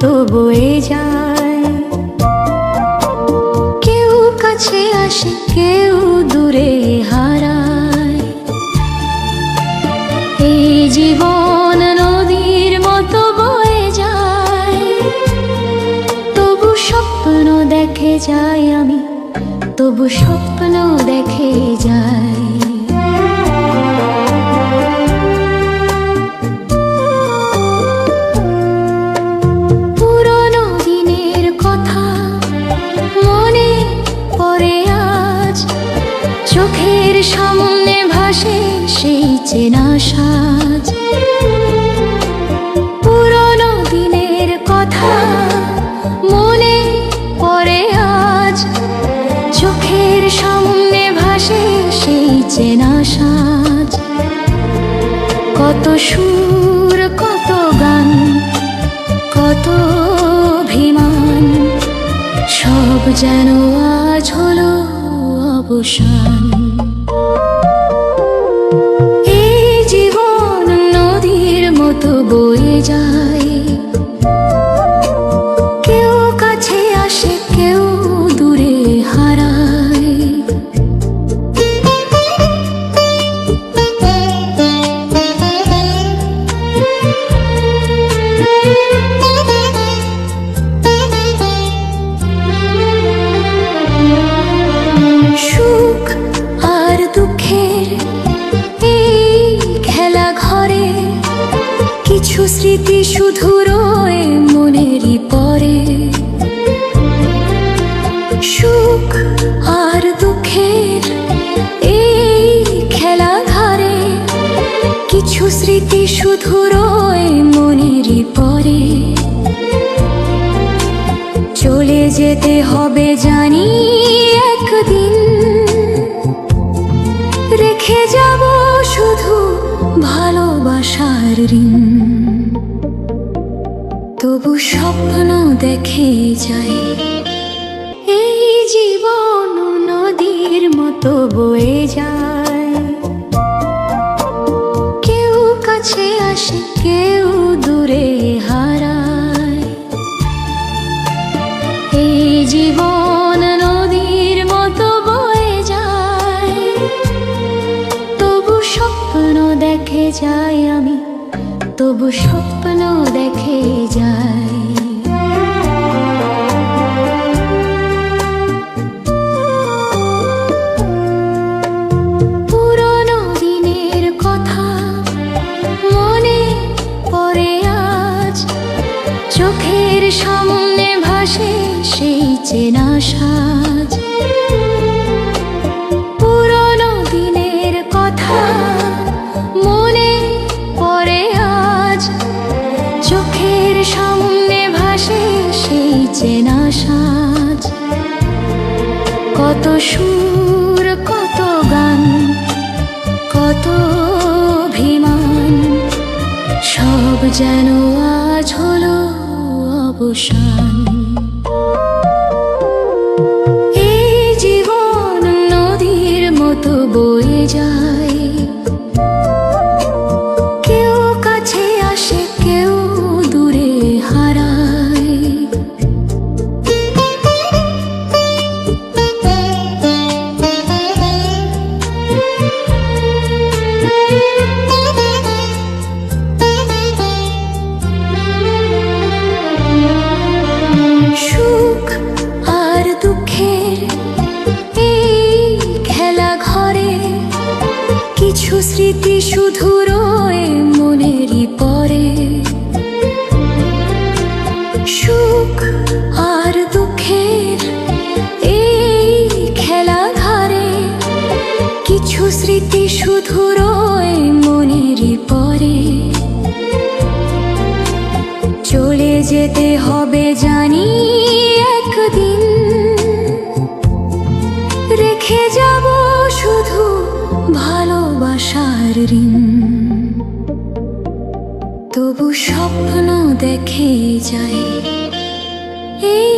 মতো বয়ে যায়। কেউ কাছে আসে, কেউ দূরে হারায়। এই জীবন নদীর মতো বয়ে যায়, তবু স্বপ্ন দেখে যাই আমি, তবু স্বপ্ন দেখে যাই। পুরনো দিনের কথা মনে পড়ে আজ, চোখের সামনে ভাসে সেই চেনা সাজ। পুরনো দিনের কথা মনে পড়ে আজ, চোখের সামনে ভাসে সেই চেনা সাজ। কত সুর, কত গান, কত অভিমান, সব যেন আজ হলো অবসান। এই জীবন নদীর মতো বয়ে যায়, কেউ কাছে আসে, কেউ দূরে হারায়। সুখ আর দুঃখের এই খেলা ঘরে, কিছু স্মৃতি শুধু রয়ে মনেরই পরে। সুখ আর দুঃখের এই খেলা ঘরে, কিছু স্মৃতি শুধু রয়ে মনেরই পরে। চলে যেতে হবে জানি একদিন, রেখে যাব শুধু ভালোবাসার ঋণ। তবু স্বপ্ন দেখে যাই, এই জীবন নদীর মতো বয়ে যায়। কেউ কাছে আসে, কেউ দূরে হারায়। এই জীবন নদীর মতো বয়ে যায়, তবু স্বপ্ন দেখে যাই আমি, তবু স্বপ্ন দেখে যাই। পুরনো দিনের কথা মনে পড়ে আজ, চোখের সামনে ভাসে সেই চেনা সাজ। পুরনো দিনের কথা মনে পড়ে আজ, চোখের সামনে ভাসে সেই চেনা সাজ। কত সুর, কত গান, কত অভিমান, সব যেন আজ হলো অবসান। এই জীবন নদীর মতো বয়ে যায়, কেউ কাছে আসে, কেউ দূরে হারায়। সুখ আর দুঃখের এই খেলা ঘরে, কিছু স্মৃতি শুধু রয়ে মনেরই পরে। সুখ আর দুঃখের এই খেলা ঘরে, কিছু স্মৃতি শুধু রয়ে মনেরই পরে। চলে যেতে হবে জানি একদিন, রেখে যাব শুধু ভালোবাসার ঋণ। তবু স্বপ্ন দেখে যাই, এই